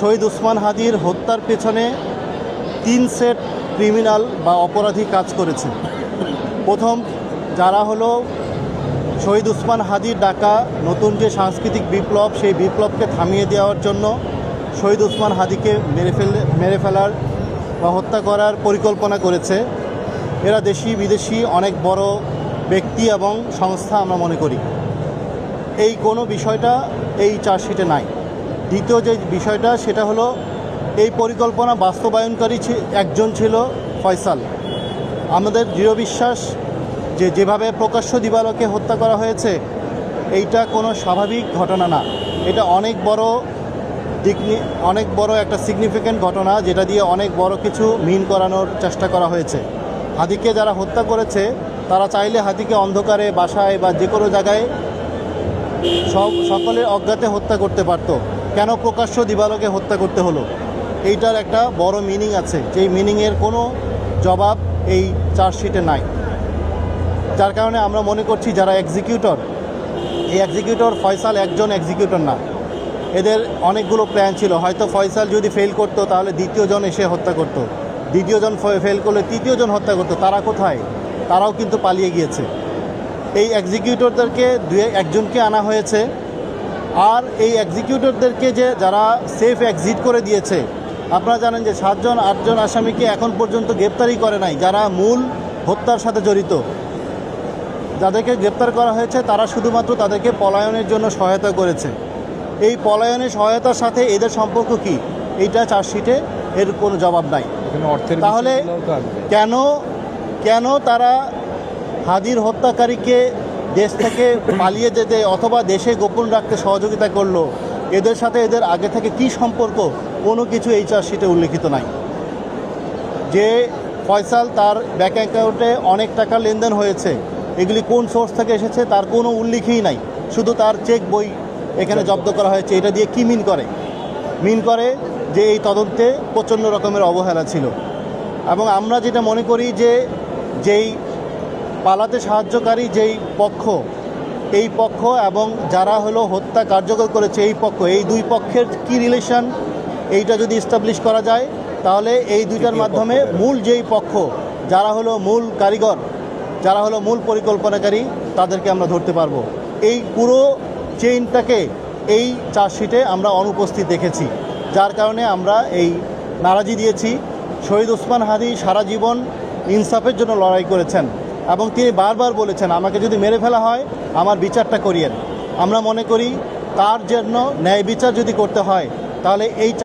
শহীদ ওসমান হাদির হত্যার পেছনে 3 সেট ক্রিমিনাল বা অপরাধী কাজ করেছে। প্রথম যারা হলো শহীদ ওসমান হাদির ডাকা নতুন যে সাংস্কৃতিক বিপ্লব, সেই বিপ্লবকে থামিয়ে দেওয়ার জন্য শহীদ ওসমান হাদিকে মেরে ফেলার বা হত্যা করার পরিকল্পনা করেছে। এরা দেশি বিদেশি অনেক বড় ব্যক্তি এবং সংস্থা আমরা মনে করি। এই কোনো বিষয়টা এই চার্জশিটে নাই। দ্বিতীয় যে বিষয়টা সেটা হলো এই পরিকল্পনা বাস্তবায়নকারী একজন ছিল ফয়সাল। আমাদের দৃঢ় বিশ্বাস যে যেভাবে প্রকাশ্য দিবালোকে হত্যা করা হয়েছে এইটা কোনো স্বাভাবিক ঘটনা না, এটা অনেক বড় একটা সিগনিফিক্যান্ট ঘটনা, যেটা দিয়ে অনেক বড় কিছু মিন করানোর চেষ্টা করা হয়েছে। হাদিকে যারা হত্যা করেছে তারা চাইলে হাদিকে অন্ধকারে বাসায় বা যে কোনো জায়গায় সকলের অজ্ঞাতে হত্যা করতে পারত। কেন প্রকাশ্য দিবালোকে হত্যা করতে হলো? এইটার একটা বড় মিনিং আছে, যেই মিনিংয়ের কোনো জবাব এই চার্জশিটে নাই। যার কারণে আমরা মনে করছি যারা এক্সিকিউটর, এই এক্সিকিউটর ফয়সাল একজন এক্সিকিউটর না, এদের অনেকগুলো প্ল্যান ছিল। হয়তো ফয়সাল যদি ফেল করতো তাহলে দ্বিতীয়জন এসে হত্যা করত, দ্বিতীয়জন ফেল করলে তৃতীয়জন হত্যা করতো। তারা কোথায়? তারাও কিন্তু পালিয়ে গিয়েছে। এই এক্সিকিউটরদেরকে একজনকে আনা হয়েছে, আর এই এক্সিকিউটরদেরকে যারা সেফ এক্সিট করে দিয়েছে, আপনারা জানেন যে 7-8জন আসামিকে এখন পর্যন্ত গ্রেপ্তারই করে নাই, যারা মূল হত্যার সাথে জড়িত। যাদেরকে গ্রেপ্তার করা হয়েছে তারা শুধুমাত্র তাদেরকে পলায়নের জন্য সহায়তা করেছে। এই পলায়নের সহায়তার সাথে এদের সম্পর্ক কি, এইটা চার্জশিটে এর কোনো জবাব নাই। তাহলে কেন তারা হাদির হত্যাকারীকে দেশ থেকে পালিয়ে যেতে অথবা দেশে গোপন রাখতে সহযোগিতা করলো? এদের সাথে এদের আগে থেকে কি সম্পর্ক, কোনো কিছু এই চার্জশিটে উল্লেখিত নাই। যে ফয়সাল তার ব্যাংক অ্যাকাউন্টে অনেক টাকা লেনদেন হয়েছে, এগুলি কোন সোর্স থেকে এসেছে তার কোনো উল্লেখই নাই। শুধু তার চেক বই এখানে জব্দ করা হয়েছে। এটা দিয়ে কি মিন করে যে এই তদন্তে প্রচণ্ড রকমের অবহেলা ছিল। এবং আমরা যেটা মনে করি যে যেই পালাতে সাহায্যকারী যেই পক্ষ, এই পক্ষ এবং যারা হলো হত্যা কার্যকর করেছে এই পক্ষ, এই দুই পক্ষের কি রিলেশন, এইটা যদি এস্টাবলিশ করা যায় তাহলে এই দুইটার মাধ্যমে মূল যেই পক্ষ, যারা হলো মূল কারিগর, যারা হলো মূল পরিকল্পনাকারী, তাদেরকে আমরা ধরতে পারবো। এই পুরো চেইনটাকে এই চার্জশিটে আমরা অনুপস্থিত দেখেছি, যার কারণে আমরা এই নারাজি দিয়েছি। শহীদ ওসমান হাদি সারা জীবন ইনসাফের জন্য লড়াই করেছেন এবং তিনি বারবার বলেছেন আমাকে যদি মেরে ফেলা হয় আমার বিচারটা করিয়েন। আমরা মনে করি তার জন্য ন্যায় বিচার যদি করতে হয় তাহলে এই